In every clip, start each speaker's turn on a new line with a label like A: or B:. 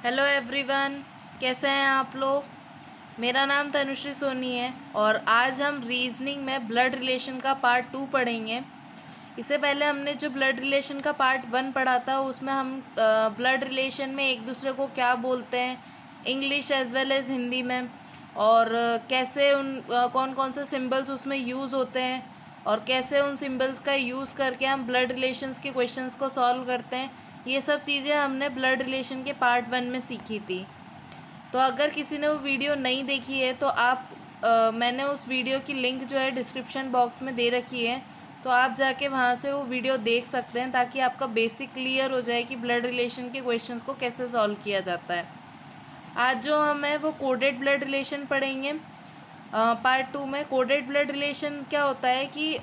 A: Hello everyone, कैसे हैं आप लोग। मेरा नाम तनुश्री सोनी है और आज हम रीजनिंग में ब्लड रिलेशन का पार्ट 2 पढ़ेंगे। इससे पहले हमने जो ब्लड रिलेशन का पार्ट 1 पढ़ा था उसमें हम ब्लड रिलेशन में एक दूसरे को क्या बोलते हैं English as well as Hindi में, और कैसे कौन कौन से सिंबल्स उसमें यूज़ होते हैं और कैसे उन सिंबल्स का यूज़ करके हम ब्लड रिलेशंस के क्वेश्चंस को सॉल्व करते हैं। ये सब चीज़ें हमने ब्लड रिलेशन के पार्ट 1 में सीखी थी। तो अगर किसी ने वो वीडियो नहीं देखी है तो मैंने उस वीडियो की लिंक जो है डिस्क्रिप्शन बॉक्स में दे रखी है, तो आप जाके वहाँ से वो वीडियो देख सकते हैं ताकि आपका बेसिक क्लियर हो जाए कि ब्लड रिलेशन के क्वेश्चंस को कैसे सॉल्व किया जाता है। आज जो हम है वो कोडेड ब्लड रिलेशन पढ़ेंगे। पार्ट 2 में कोडेड ब्लड रिलेशन क्या होता है कि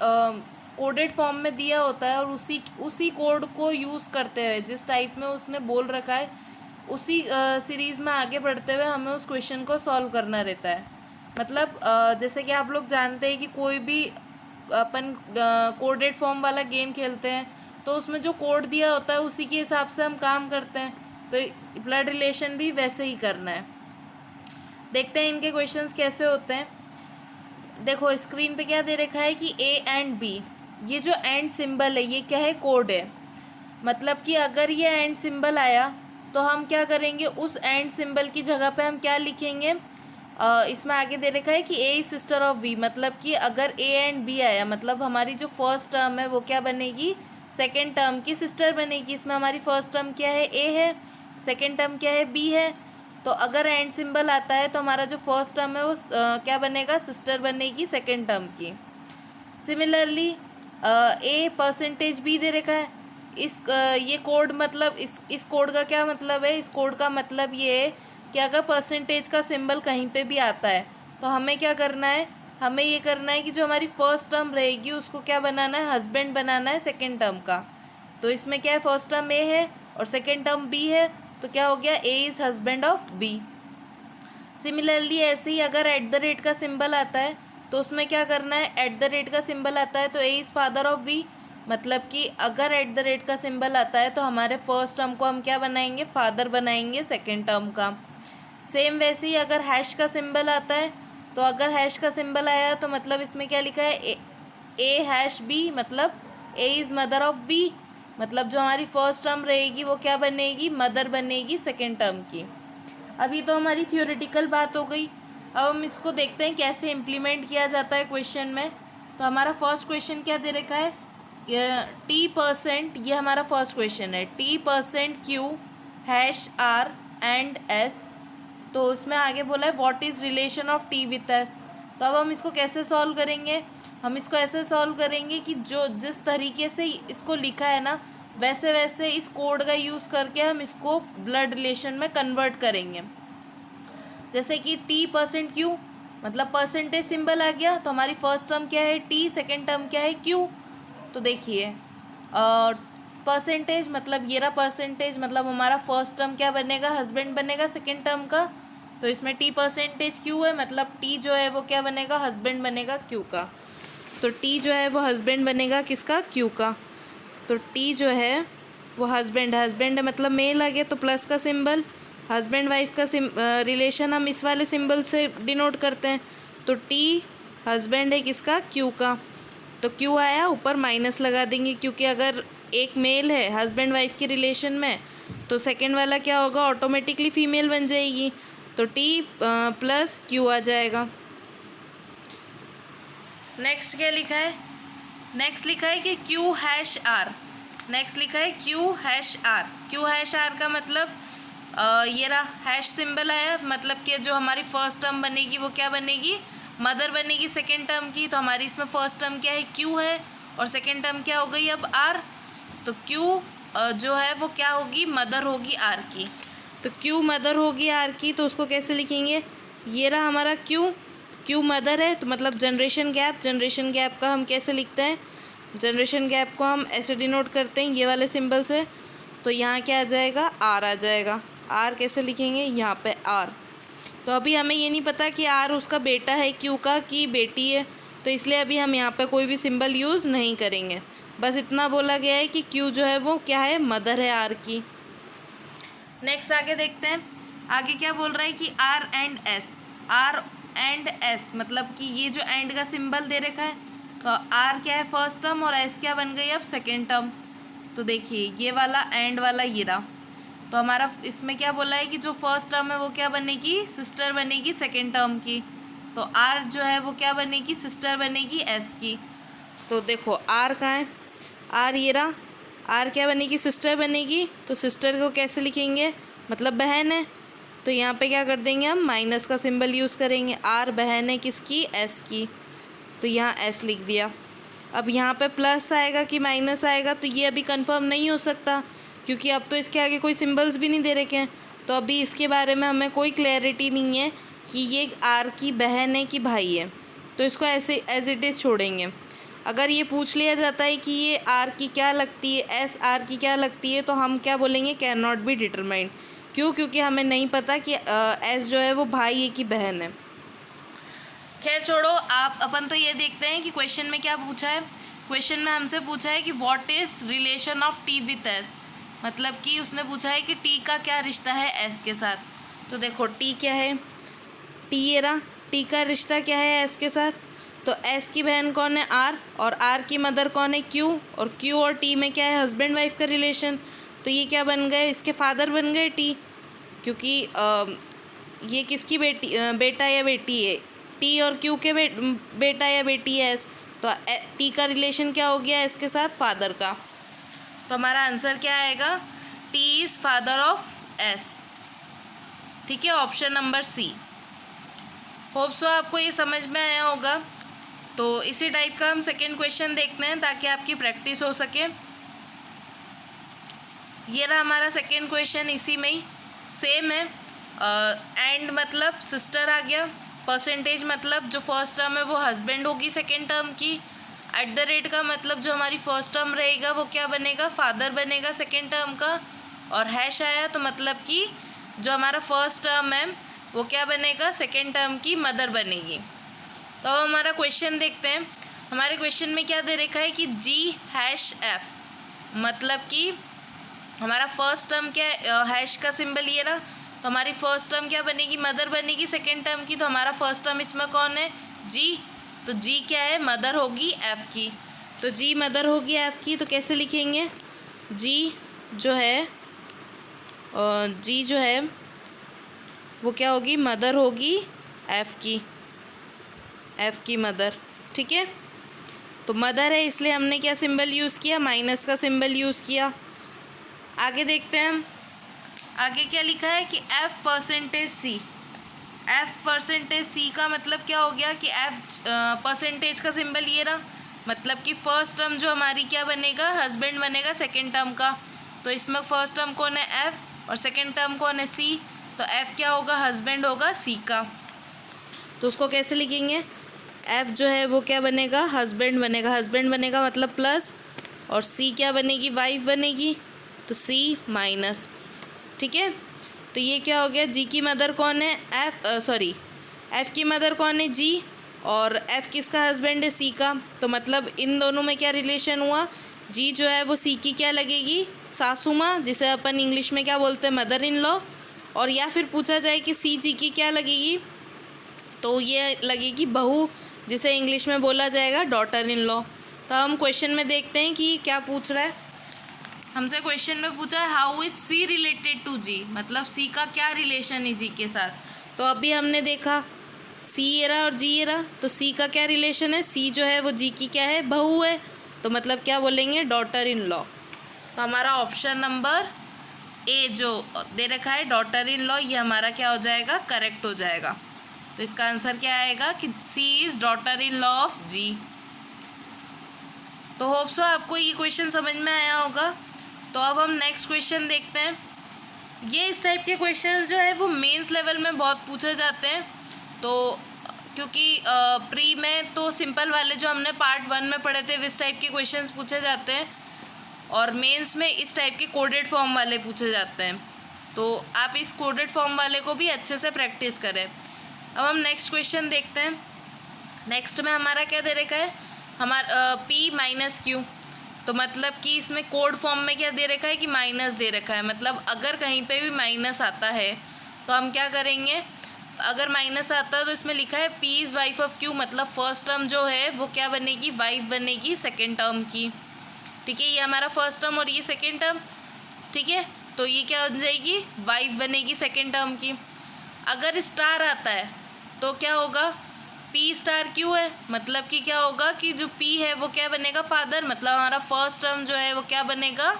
A: कोडेड फॉर्म में दिया होता है और उसी कोड को यूज़ करते हुए जिस टाइप में उसने बोल रखा है उसी सीरीज़ में आगे बढ़ते हुए हमें उस क्वेश्चन को सॉल्व करना रहता है। मतलब जैसे कि आप लोग जानते हैं कि कोई भी अपन कोडेड फॉर्म वाला गेम खेलते हैं तो उसमें जो कोड दिया होता है उसी के हिसाब से हम काम करते हैं, तो ब्लड रिलेशन भी वैसे ही करना है। देखते हैं इनके क्वेश्चंस कैसे होते हैं। देखो स्क्रीन पे क्या दे रखा है कि ए एंड बी, ये जो एंड सिंबल है ये क्या है, कोड है। मतलब कि अगर ये एंड सिंबल आया तो हम क्या करेंगे, उस एंड सिंबल की जगह पे हम क्या लिखेंगे। इसमें आगे दे रखा है कि ए इज सिस्टर ऑफ बी, मतलब कि अगर ए एंड बी आया मतलब हमारी जो फर्स्ट टर्म है वो क्या बनेगी, सेकेंड टर्म की सिस्टर बनेगी। इसमें हमारी फर्स्ट टर्म क्या है, ए है, सेकेंड टर्म क्या है, बी है। तो अगर एंड सिंबल आता है तो हमारा जो फर्स्ट टर्म है वो क्या बनेगा, सिस्टर बनेगी सेकेंड टर्म की। सिमिलरली ए परसेंटेज बी दे रखा है। ये कोड मतलब इस कोड का क्या मतलब है, इस कोड का मतलब ये है कि अगर परसेंटेज का सिंबल कहीं पे भी आता है तो हमें क्या करना है, हमें ये करना है कि जो हमारी फर्स्ट टर्म रहेगी उसको क्या बनाना है, हस्बैंड बनाना है सेकेंड टर्म का। तो इसमें क्या है, फर्स्ट टर्म ए है और सेकेंड टर्म बी है, तो क्या हो गया, A is husband of B. Similarly ऐसे ही अगर एट द रेट का सिंबल आता है तो उसमें क्या करना है, एट द रेट का सिंबल आता है तो A is father of B, मतलब कि अगर एट द रेट का सिंबल आता है तो हमारे फर्स्ट टर्म को हम क्या बनाएंगे, फादर बनाएंगे सेकेंड टर्म का। सेम वैसे ही अगर हैश का सिंबल आता है तो अगर हैश का सिंबल आया तो मतलब इसमें क्या लिखा है, ए हैश बी, मतलब A is mother of B, मतलब जो हमारी फर्स्ट टर्म रहेगी वो क्या बनेगी, मदर बनेगी सेकेंड टर्म की। अभी तो हमारी थियोरेटिकल बात हो गई, अब हम इसको देखते हैं कैसे इम्प्लीमेंट किया जाता है क्वेश्चन में। तो हमारा फर्स्ट क्वेश्चन क्या दे रखा है, T%, ये हमारा फर्स्ट क्वेश्चन है, T% Q hash R and S. तो उसमें आगे बोला है what is relation of T with S. तो अब हम इसको कैसे सॉल्व करेंगे, हम इसको ऐसे सॉल्व करेंगे कि जो जिस तरीके से इसको लिखा है ना वैसे वैसे इस कोड का यूज़ करके हम इसको ब्लड रिलेशन में कन्वर्ट करेंगे। जैसे कि T%Q, मतलब परसेंटेज सिंबल आ गया तो हमारी फर्स्ट टर्म क्या है T, सेकेंड टर्म क्या है Q। तो देखिए परसेंटेज मतलब ये रहा परसेंटेज, मतलब हमारा फर्स्ट टर्म क्या बनेगा, हस्बैंड बनेगा सेकेंड टर्म का। तो इसमें T% Q है, मतलब T जो है वो क्या बनेगा, हस्बैंड बनेगा Q का। तो T जो है वो हस्बैंड बनेगा किसका, Q का। तो T जो है वो हस्बैंड है मतलब मेल आ गया, तो प्लस का सिंबल, हस्बैंड वाइफ का रिलेशन हम इस वाले सिंबल से डिनोट करते हैं। तो T हस्बैंड है किसका, Q का। तो Q आया, ऊपर माइनस लगा देंगे क्योंकि अगर एक मेल है हस्बैंड वाइफ के रिलेशन में तो सेकेंड वाला क्या होगा, ऑटोमेटिकली फीमेल बन जाएगी। तो T प्लस Q आ जाएगा। नेक्स्ट क्या लिखा है, नेक्स्ट लिखा है कि Q हैश आर, नेक्स्ट लिखा है Q hash R. Q hash R का मतलब ये रहा हैश सिंबल आया, मतलब कि जो हमारी फर्स्ट टर्म बनेगी वो क्या बनेगी, मदर बनेगी सेकेंड टर्म की। तो हमारी इसमें फर्स्ट टर्म क्या है, Q है, और सेकेंड टर्म क्या हो गई अब R। तो Q जो है वो क्या होगी, मदर होगी R की। तो Q मदर होगी R की, तो उसको कैसे लिखेंगे, ये रहा हमारा Q मदर है तो मतलब जनरेशन गैप का हम कैसे लिखते हैं, जनरेशन गैप को हम ऐसे डिनोट करते हैं ये वाले सिंबल से। तो यहाँ क्या आ जाएगा, R आ जाएगा। R कैसे लिखेंगे, यहाँ पे R। तो अभी हमें ये नहीं पता कि R उसका बेटा है Q का कि बेटी है, तो इसलिए अभी हम यहाँ पे कोई भी सिंबल यूज़ नहीं करेंगे। बस इतना बोला गया है कि Q जो है वो क्या है, मदर है R की। नेक्स्ट आगे देखते हैं, आगे क्या बोल रहा है कि R and S. R and S मतलब कि ये जो एंड का सिंबल दे रखा है, तो आर क्या है फर्स्ट टर्म और एस क्या बन गई अब सेकेंड टर्म। तो देखिए ये वाला एंड वाला ये रहा, तो हमारा इसमें क्या बोला है कि जो फर्स्ट टर्म है वो क्या बनेगी, सिस्टर बनेगी सेकेंड टर्म की। तो आर जो है वो क्या बनेगी, सिस्टर बनेगी एस की। तो देखो आर कहाँ है, आर ये रहा, आर क्या बनेगी, सिस्टर बनेगी। तो सिस्टर को कैसे लिखेंगे, मतलब बहन है, तो यहाँ पे क्या कर देंगे हम, माइनस का सिंबल यूज़ करेंगे। आर बहन है किसकी, एस की, तो यहाँ एस लिख दिया। अब यहाँ पे प्लस आएगा कि माइनस आएगा, तो ये अभी कंफर्म नहीं हो सकता, क्योंकि अब तो इसके आगे कोई सिंबल्स भी नहीं दे रखे हैं। तो अभी इसके बारे में हमें कोई क्लैरिटी नहीं है कि ये आर की बहन है कि भाई है, तो इसको ऐसे एज इट इज़ छोड़ेंगे। अगर ये पूछ लिया जाता है कि ये आर की क्या लगती है, एस आर की क्या लगती है, तो हम क्या बोलेंगे, कैन नॉट बी डिटरमाइंड। क्यों, क्योंकि हमें नहीं पता कि एस जो है वो भाई है कि बहन है। खैर छोड़ो, आप अपन तो ये देखते हैं कि क्वेश्चन में क्या पूछा है। क्वेश्चन में हमसे पूछा है कि what is relation of T with S, मतलब कि उसने पूछा है कि टी का क्या रिश्ता है एस के साथ। तो देखो टी क्या है, टी ये रहा, टी का रिश्ता क्या है एस के साथ। तो एस की बहन कौन है, आर, और आर की मदर कौन है, क्यू, और क्यू और टी में क्या है, हस्बैंड वाइफ का रिलेशन। तो ये क्या बन गए, इसके फादर बन गए टी, क्योंकि ये किसकी बेटा या बेटी है, टी और क्यू के बेटा या बेटी है एस। तो टी का रिलेशन क्या हो गया एस के साथ, फादर का। तो हमारा आंसर क्या आएगा, T is father of S. ठीक है, option number C. Hope so आपको ये समझ में आया होगा। तो इसी टाइप का हम सेकेंड क्वेश्चन देखते हैं ताकि आपकी प्रैक्टिस हो सके। ये रहा हमारा सेकेंड क्वेश्चन, इसी में ही सेम है। एंड मतलब सिस्टर आ गया, परसेंटेज मतलब जो फर्स्ट टर्म है वो हस्बैंड होगी सेकेंड टर्म की, एट द रेट का मतलब जो हमारी फर्स्ट टर्म रहेगा वो क्या बनेगा, फादर बनेगा सेकेंड टर्म का, और हैश आया तो मतलब कि जो हमारा फर्स्ट टर्म है वो क्या बनेगा, सेकेंड टर्म की मदर बनेगी। तो अब हमारा क्वेश्चन देखते हैं। हमारे क्वेश्चन में क्या दे रखा है कि जी हैश एफ, मतलब कि हमारा फर्स्ट टर्म क्या है, हैश का सिंबल ये रहा, तो हमारी फर्स्ट टर्म क्या बनेगी, मदर बनेगी सेकेंड टर्म की। तो हमारा फर्स्ट टर्म इसमें कौन है, जी, तो जी क्या है, मदर होगी एफ़ की। तो जी मदर होगी एफ़ की, तो कैसे लिखेंगे, जी जो है वो क्या होगी, मदर होगी एफ़ की मदर। ठीक है, तो मदर है इसलिए हमने क्या सिंबल यूज़ किया, माइनस का सिंबल यूज़ किया। आगे देखते हैं हम, आगे क्या लिखा है कि एफ परसेंटेज सी। एफ परसेंटेज सी का मतलब क्या हो गया कि एफ परसेंटेज का सिंबल ये रहा, मतलब कि फर्स्ट टर्म जो हमारी क्या बनेगा, हस्बैंड बनेगा सेकेंड टर्म का। तो इसमें फर्स्ट टर्म कौन है, एफ, और सेकेंड टर्म कौन है, सी। तो एफ क्या होगा, हस्बैंड होगा सी का। तो उसको कैसे लिखेंगे, एफ जो है वो क्या बनेगा, हस्बैंड बनेगा मतलब प्लस, और सी क्या बनेगी, वाइफ बनेगी, तो सी माइनस। ठीक है, तो ये क्या हो गया, जी की मदर कौन है, एफ़ की मदर कौन है, जी, और एफ़ किसका हस्बैंड है, सी का। तो मतलब इन दोनों में क्या रिलेशन हुआ, जी जो है वो सी की क्या लगेगी, सासू माँ, जिसे अपन इंग्लिश में क्या बोलते हैं, मदर इन लॉ। और या फिर पूछा जाए कि सी जी की क्या लगेगी, तो ये लगेगी बहू, जिसे इंग्लिश में बोला जाएगा डॉटर इन लॉ। तो हम क्वेश्चन में देखते हैं कि क्या पूछ रहा है। हमसे क्वेश्चन में पूछा है how is C related to G, मतलब सी का क्या रिलेशन है जी के साथ। तो अभी हमने देखा सी ये रहा और जी ये रहा, तो सी का क्या रिलेशन है, सी जो है वो जी की क्या है, बहू है, तो मतलब क्या बोलेंगे, डॉटर इन लॉ। तो हमारा ऑप्शन नंबर ए जो दे रखा है डॉटर इन लॉ, ये हमारा क्या हो जाएगा, करेक्ट हो जाएगा। तो इसका आंसर क्या आएगा कि C is daughter in law of G. तो होप सो आपको ये क्वेश्चन समझ में आया होगा। तो अब हम नेक्स्ट क्वेश्चन देखते हैं। ये इस टाइप के क्वेश्चंस जो है वो मेंस लेवल में बहुत पूछे जाते हैं। तो क्योंकि प्री में तो सिंपल वाले जो हमने पार्ट 1 में पढ़े थे इस टाइप के क्वेश्चंस पूछे जाते हैं, और मेंस में इस टाइप के कोडेड फॉर्म वाले पूछे जाते हैं। तो आप इस कोडेड फॉर्म वाले को भी अच्छे से प्रैक्टिस करें। अब हम नेक्स्ट क्वेश्चन देखते हैं। नेक्स्ट में हमारा क्या दे रखा है, हमारा पी माइनस क्यू। तो तो मतलब कि इसमें कोड फॉर्म में क्या दे रखा है कि माइनस दे रखा है। मतलब अगर कहीं पे भी माइनस आता है तो हम क्या करेंगे, अगर माइनस आता है तो इसमें लिखा है P is wife of Q, मतलब फर्स्ट टर्म जो है वो क्या बनेगी, वाइफ बनेगी सेकेंड टर्म की। ठीक है, ये हमारा फर्स्ट टर्म और ये सेकेंड टर्म। ठीक है, तो ये क्या बन जाएगी, वाइफ बनेगी सेकेंड टर्म की। अगर स्टार आता है तो क्या होगा, पी स्टार क्यू है, मतलब कि क्या होगा कि जो पी है वो क्या बनेगा, फादर, मतलब हमारा फर्स्ट टर्म जो है वो क्या बनेगा,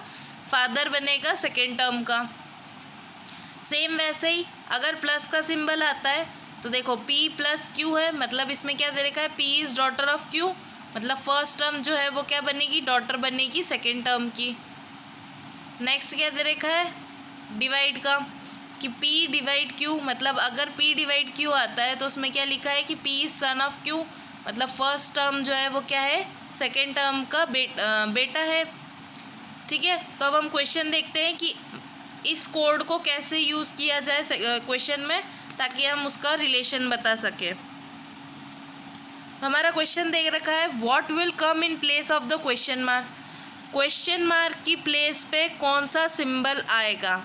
A: फादर बनेगा सेकेंड टर्म का। सेम वैसे ही अगर प्लस का सिंबल आता है तो देखो P प्लस क्यू है, मतलब इसमें क्या दे रखा है, P is daughter of Q, मतलब फर्स्ट टर्म जो है वो क्या बनेगी, डॉटर बनेगी सेकेंड टर्म की। नेक्स्ट क्या दे रखा है, डिवाइड का, कि P डिवाइड Q, मतलब अगर P डिवाइड Q आता है तो उसमें क्या लिखा है कि P is son of Q, मतलब फर्स्ट टर्म जो है वो क्या है, सेकेंड टर्म का बेटा है। ठीक है, तो अब हम क्वेश्चन देखते हैं कि इस कोड को कैसे यूज़ किया जाए क्वेश्चन में, ताकि हम उसका रिलेशन बता सकें। हमारा क्वेश्चन देख रखा है, what will come in place of the question mark, question mark की प्लेस पे कौन सा सिंबल आएगा।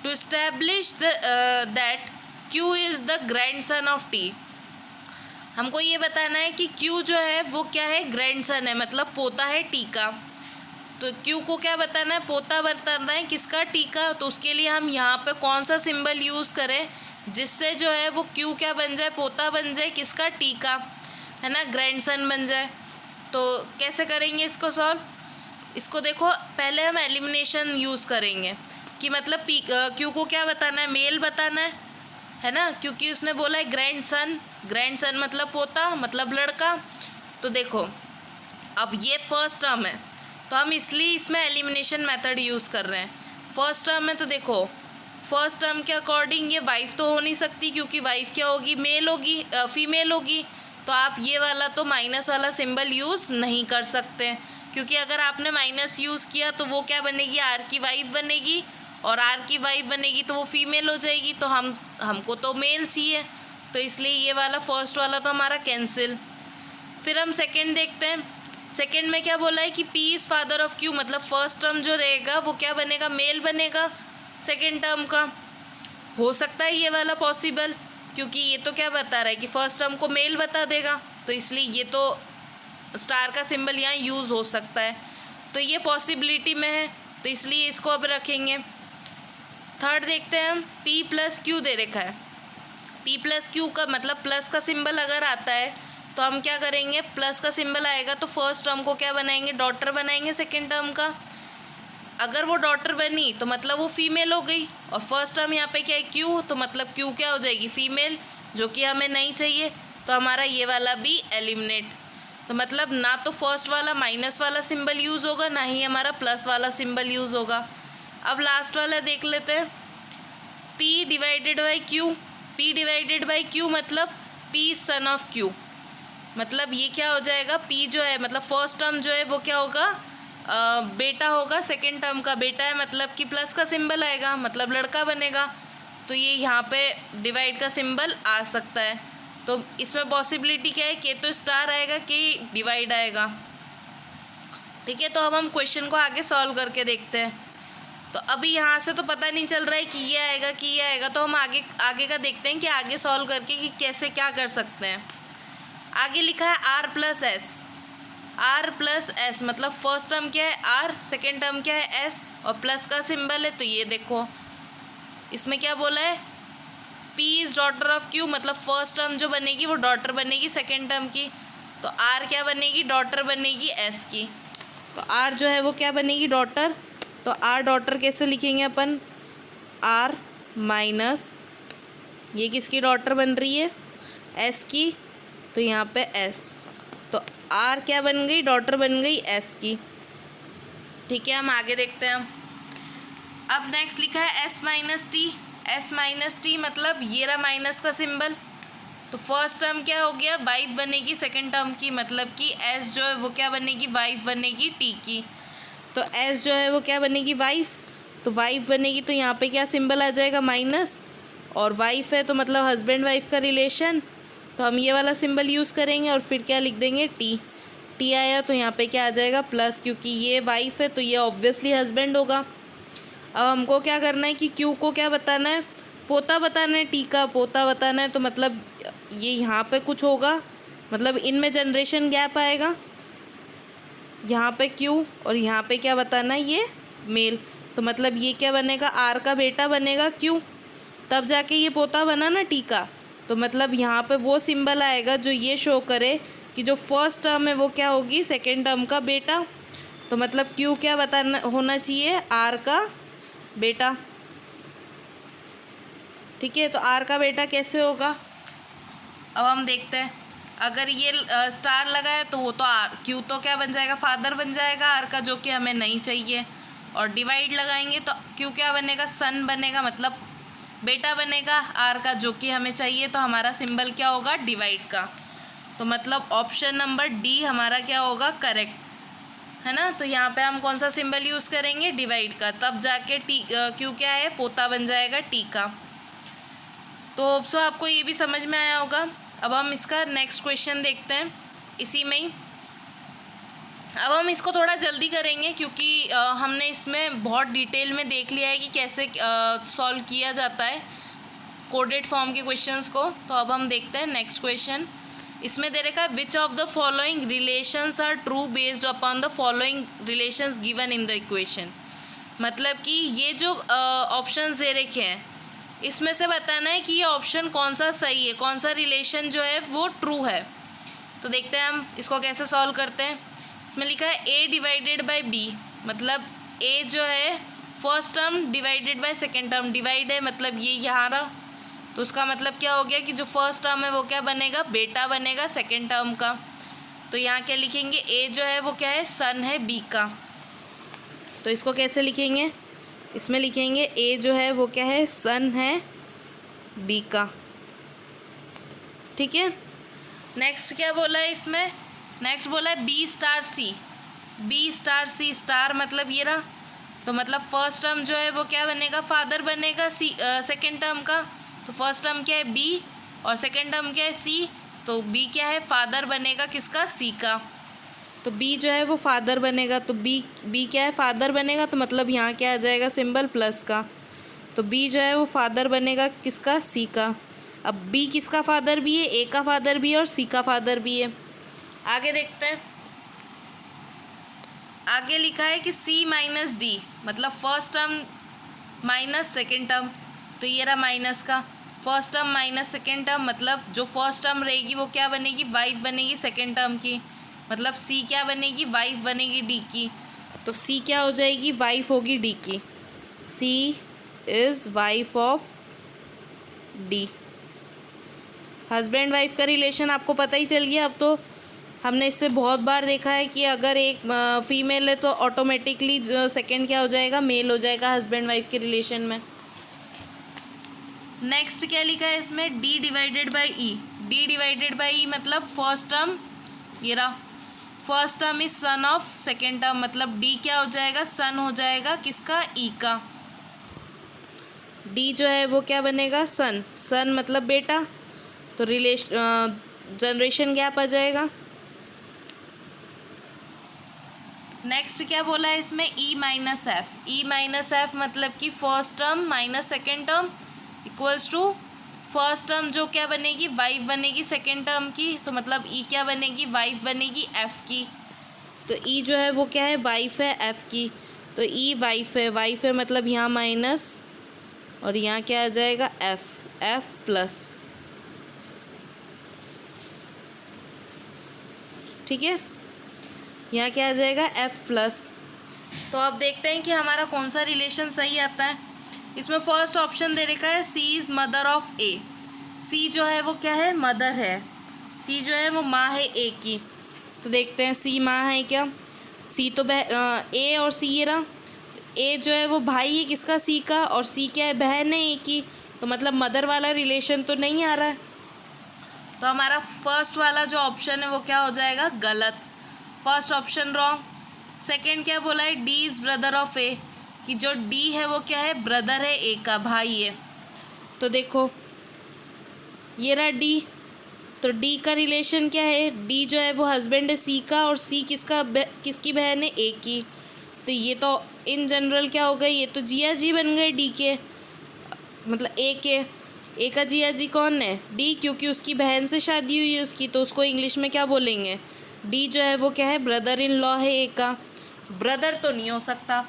A: To establish that Q is the grandson of T, हमको ये बताना है कि क्यू जो है वो क्या है, ग्रैंडसन है, मतलब पोता है टी का। तो क्यू को क्या बताना है, पोता बताना है किसका, टी का। तो उसके लिए हम यहाँ पे कौन सा सिंबल यूज़ करें जिससे जो है वो क्यू क्या बन जाए, पोता बन जाए किसका, टी का, है ना, ग्रैंडसन बन जाए। तो कैसे करेंगे इसको सॉल्व, इसको देखो पहले हम एलिमिनेशन यूज़ करेंगे कि मतलब क्यू को क्या बताना है, मेल बताना है ना, क्योंकि उसने बोला है ग्रैंडसन, ग्रैंडसन मतलब पोता, मतलब लड़का। तो देखो अब ये फर्स्ट टर्म है तो हम इसलिए इसमें एलिमिनेशन मेथड यूज़ कर रहे हैं। फर्स्ट टर्म है तो देखो फर्स्ट टर्म के अकॉर्डिंग ये वाइफ तो हो नहीं सकती, क्योंकि वाइफ क्या होगी, मेल होगी, फीमेल होगी। तो आप ये वाला तो माइनस वाला सिंबल यूज़ नहीं कर सकते, क्योंकि अगर आपने माइनस यूज़ किया तो वो क्या बनेगी, आर की वाइफ बनेगी, और आर की वाइफ बनेगी तो वो फीमेल हो जाएगी। तो हमको तो मेल चाहिए, तो इसलिए ये वाला फर्स्ट वाला तो हमारा कैंसिल। फिर हम सेकेंड देखते हैं, सेकेंड में क्या बोला है कि P is father of Q, मतलब फर्स्ट टर्म जो रहेगा वो क्या बनेगा, मेल बनेगा सेकेंड टर्म का। हो सकता है ये वाला पॉसिबल, क्योंकि ये तो क्या बता रहा है कि फर्स्ट टर्म को मेल बता देगा, तो इसलिए ये तो स्टार का सिंबल यहाँ यूज़ हो सकता है। तो ये पॉसिबिलिटी में है, तो इसलिए इसको अब रखेंगे। थर्ड देखते हैं हम, P प्लस क्यू दे रखा है, P प्लस क्यू का मतलब प्लस का सिंबल अगर आता है तो हम क्या करेंगे, प्लस का सिंबल आएगा तो फर्स्ट टर्म को क्या बनाएंगे, डॉटर बनाएंगे सेकेंड टर्म का। अगर वो डॉटर बनी तो मतलब वो फीमेल हो गई, और फर्स्ट टर्म यहाँ पे क्या है, क्यू, तो मतलब क्यू क्या हो जाएगी, फीमेल, जो कि हमें नहीं चाहिए। तो हमारा ये वाला भी एलिमिनेट। तो मतलब ना तो फर्स्ट वाला माइनस वाला सिंबल यूज़ होगा, ना ही हमारा प्लस वाला सिंबल यूज़ होगा। अब लास्ट वाला देख लेते हैं, P divided by Q, P divided by Q मतलब P सन ऑफ क्यू, मतलब ये क्या हो जाएगा, P जो है मतलब फर्स्ट टर्म जो है वो क्या होगा, बेटा होगा, सेकेंड टर्म का बेटा है, मतलब कि प्लस का सिंबल आएगा, मतलब लड़का बनेगा। तो ये यहाँ पे डिवाइड का सिंबल आ सकता है। तो इसमें पॉसिबिलिटी क्या है, के तो स्टार आएगा, के डिवाइड आएगा। ठीक है, तो अब हम क्वेश्चन को आगे सॉल्व करके देखते हैं। तो अभी यहाँ से तो पता नहीं चल रहा है कि ये आएगा कि ये आएगा, तो हम आगे का देखते हैं कि आगे सॉल्व करके कि कैसे क्या कर सकते हैं। आगे लिखा है R plus S, R plus S मतलब फर्स्ट टर्म क्या है, आर, सेकेंड टर्म क्या है, एस, और प्लस का सिंबल है। तो ये देखो इसमें क्या बोला है, P is daughter of Q, मतलब फर्स्ट टर्म जो बनेगी वो डॉटर बनेगी सेकेंड टर्म की। तो R क्या बनेगी, डॉटर बनेगी S की। तो R जो है वो क्या बनेगी, डॉटर। तो R डॉटर कैसे लिखेंगे अपन, R माइनस ये किसकी डॉटर बन रही है, S की, तो यहाँ पे S, तो R क्या बन गई, डॉटर बन गई S की। ठीक है, हम आगे देखते हैं। अब नेक्स्ट लिखा है S minus T, S minus T मतलब ये रहा माइनस का सिंबल। तो फर्स्ट टर्म क्या हो गया, वाइफ बनेगी सेकेंड टर्म की, मतलब कि S जो है वो क्या बनेगी, वाइफ बनेगी टी की। तो S जो है वो क्या बनेगी, वाइफ, तो वाइफ बनेगी, तो यहाँ पे क्या सिंबल आ जाएगा, माइनस, और वाइफ है तो मतलब हस्बैंड वाइफ का रिलेशन, तो हम ये वाला सिंबल यूज़ करेंगे और फिर क्या लिख देंगे, टी। टी आया तो यहाँ पे क्या आ जाएगा प्लस, क्योंकि ये वाइफ है तो ये ऑब्वियसली हस्बैंड होगा। अब हमको क्या करना है कि क्यू को क्या बताना है, पोता बताना है, टी का पोता बताना है। तो मतलब ये यहाँ पे कुछ होगा, मतलब इनमें जनरेशन गैप आएगा, यहाँ पे क्यू और यहाँ पे क्या बताना है, ये मेल। तो मतलब ये क्या बनेगा, आर का बेटा बनेगा क्यू, तब जाके ये पोता बना ना टी का। तो मतलब यहाँ पे वो सिंबल आएगा जो ये शो करे कि जो फर्स्ट टर्म है वो क्या होगी, सेकेंड टर्म का बेटा। तो मतलब क्यू क्या बताना होना चाहिए, आर का बेटा। ठीक है, तो आर का बेटा कैसे होगा, अब हम देखते हैं। अगर ये स्टार लगा है तो वो तो आर, क्यू तो क्या बन जाएगा, फादर बन जाएगा आर का, जो कि हमें नहीं चाहिए। और डिवाइड लगाएंगे तो क्यू क्या बनेगा, सन बनेगा, मतलब बेटा बनेगा आर का, जो कि हमें चाहिए। तो हमारा सिंबल क्या होगा, डिवाइड का। तो मतलब ऑप्शन नंबर डी हमारा क्या होगा, करेक्ट है ना। तो यहाँ पे हम कौन सा सिंबल यूज़ करेंगे, डिवाइड का, तब जाके टी क्यू क्या है, पोता बन जाएगा टी का। तो होप्सो आपको ये भी समझ में आया होगा। अब हम इसका नेक्स्ट क्वेश्चन देखते हैं इसी में ही। अब हम इसको थोड़ा जल्दी करेंगे क्योंकि हमने इसमें बहुत डिटेल में देख लिया है कि कैसे सॉल्व किया जाता है कोडेड फॉर्म के क्वेश्चंस को। तो अब हम देखते हैं नेक्स्ट क्वेश्चन। इसमें दे रखा है which of the following relations are true based upon the following relations given in the equation. मतलब कि ये जो ऑप्शंस दे रखे हैं इसमें से बताना है कि ये ऑप्शन कौन सा सही है, कौन सा रिलेशन जो है वो ट्रू है। तो देखते हैं हम इसको कैसे सॉल्व करते हैं। इसमें लिखा है ए डिवाइडेड बाय बी, मतलब ए जो है first term divided by second term, divide है मतलब ये यहाँ रहा। तो उसका मतलब क्या हो गया कि जो फर्स्ट टर्म है वो क्या बनेगा, बेटा बनेगा सेकेंड टर्म का। तो यहाँ क्या लिखेंगे, ए जो है वो क्या है, सन है बी का। तो इसको कैसे लिखेंगे, इसमें लिखेंगे ए जो है वो क्या है, सन है बी का। ठीक है, नेक्स्ट क्या बोला है इसमें, नेक्स्ट बोला है B star c, B star c star मतलब ये रहा। तो मतलब फर्स्ट टर्म जो है वो क्या बनेगा, फादर बनेगा सी सेकेंड टर्म का। तो फर्स्ट टर्म क्या है बी और सेकेंड टर्म क्या है सी। तो बी क्या है, फादर बनेगा किसका, सी का। तो बी जो है वो फादर बनेगा, तो बी क्या है, फादर बनेगा। तो मतलब यहाँ क्या आ जाएगा, सिंबल प्लस का। तो बी जो है वो फादर बनेगा किसका, सी का। अब बी किसका फादर भी है, ए का फादर भी है और सी का फादर भी है। आगे देखते हैं, आगे लिखा है कि सी माइनस डी, मतलब first term minus second term. तो ये रहा माइनस का, first term minus second term, मतलब जो फर्स्ट टर्म रहेगी वो क्या बनेगी, वाइफ बनेगी सेकेंड टर्म की। मतलब सी क्या बनेगी, वाइफ बनेगी डी की। तो सी क्या हो जाएगी, वाइफ होगी डी की। C is wife of D. Husband wife का रिलेशन आपको पता ही चल गया। अब तो हमने इससे बहुत बार देखा है कि अगर एक फीमेल है तो ऑटोमेटिकली जो सेकेंड क्या हो जाएगा, मेल हो जाएगा हस्बैंड वाइफ के रिलेशन में। नेक्स्ट क्या लिखा है इसमें, D divided by E, D divided by E मतलब फर्स्ट टर्म ये रहा, first term is son of second term, मतलब डी क्या हो जाएगा, सन हो जाएगा किसका, ई का। डी जो है वो क्या बनेगा, सन, सन मतलब बेटा। तो जनरेशन गैप आ जाएगा। नेक्स्ट क्या बोला है इसमें, E minus F, E minus F मतलब कि first term minus second term equals to first term जो क्या बनेगी, वाइफ बनेगी सेकेंड टर्म की। तो मतलब ई क्या बनेगी, वाइफ बनेगी एफ की। तो ई जो है वो क्या है, वाइफ है एफ की। तो ई वाइफ है, वाइफ है मतलब यहाँ माइनस और यहाँ क्या आ जाएगा, एफ, एफ प्लस। ठीक है, यहाँ क्या आ जाएगा, एफ प्लस। तो अब देखते हैं कि हमारा कौन सा रिलेशन सही आता है। इसमें फर्स्ट ऑप्शन दे रखा है सी इज़ मदर ऑफ ए, सी जो है वो क्या है, मदर है, सी जो है वो माँ है ए की। तो देखते हैं सी माँ है क्या, सी तो ए और सी ये रहा, ए जो है वो भाई है किसका, सी का, और सी क्या है, बहन है ए की। तो मतलब मदर वाला रिलेशन तो नहीं आ रहा है। तो हमारा फर्स्ट वाला जो ऑप्शन है वो क्या हो जाएगा, गलत, फर्स्ट ऑप्शन रॉन्ग। सेकंड क्या बोला है, डी इज़ ब्रदर ऑफ ए, कि जो डी है वो क्या है, ब्रदर है ए का, भाई है। तो देखो ये रहा डी, तो डी का रिलेशन क्या है, डी जो है वो हस्बैंड है सी का, और सी किसकी बहन है, ए की। तो ये तो इन जनरल क्या हो गए, ये तो जिया जी बन गए डी के, मतलब ए के। ए का जिया जी कौन है, डी, क्योंकि उसकी बहन से शादी हुई है उसकी, तो उसको इंग्लिश में क्या बोलेंगे, डी जो है वो क्या है, ब्रदर इन लॉ है ए का। ब्रदर तो नहीं हो सकता,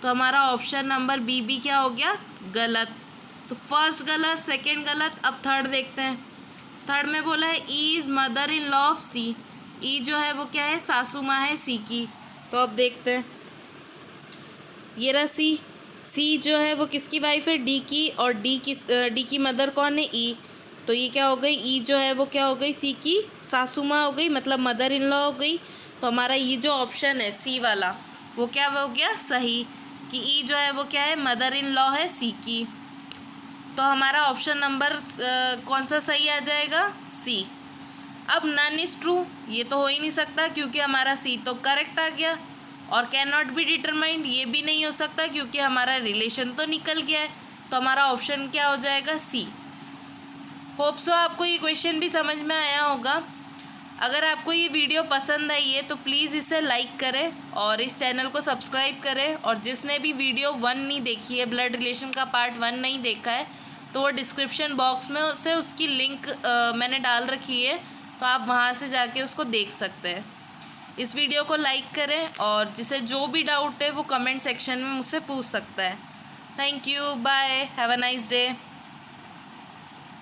A: तो हमारा ऑप्शन नंबर बी भी क्या हो गया, गलत। तो फर्स्ट गलत, सेकंड गलत। अब थर्ड देखते हैं। थर्ड में बोला है E is mother in law of C. E जो है वो क्या है, सासू माँ है सी की। तो अब देखते हैं, ये रहा सी। सी जो है वो किसकी वाइफ है, डी की, और डी की मदर कौन है, ई। तो ये क्या हो गई, ई जो है वो क्या हो गई, सी की सासू माँ हो गई, मतलब मदर इन लॉ हो गई। तो हमारा ये जो ऑप्शन है सी वाला, वो क्या हो गया, सही, कि ई जो है वो क्या है, मदर इन लॉ है सी की। तो हमारा ऑप्शन नंबर कौन सा सही आ जाएगा, सी। अब नन इज़ ट्रू, ये तो हो ही नहीं सकता क्योंकि हमारा सी तो करेक्ट आ गया। और कैन नॉट बी डिटरमाइंड, ये भी नहीं हो सकता क्योंकि हमारा रिलेशन तो निकल गया है। तो हमारा ऑप्शन क्या हो जाएगा, सी। होप सो आपको ये क्वेश्चन भी समझ में आया होगा। अगर आपको ये वीडियो पसंद आई है तो प्लीज़ इसे लाइक करें और इस चैनल को सब्सक्राइब करें। और जिसने भी वीडियो 1 नहीं देखी है, ब्लड रिलेशन का पार्ट 1 नहीं देखा है, तो वो डिस्क्रिप्शन बॉक्स में उसे उसकी लिंक मैंने डाल रखी है, तो आप वहाँ से जाके उसको देख सकते हैं। इस वीडियो को लाइक करें और जिसे जो भी डाउट है वो कमेंट सेक्शन में मुझसे पूछ सकता है। Thank you, bye, have a nice day.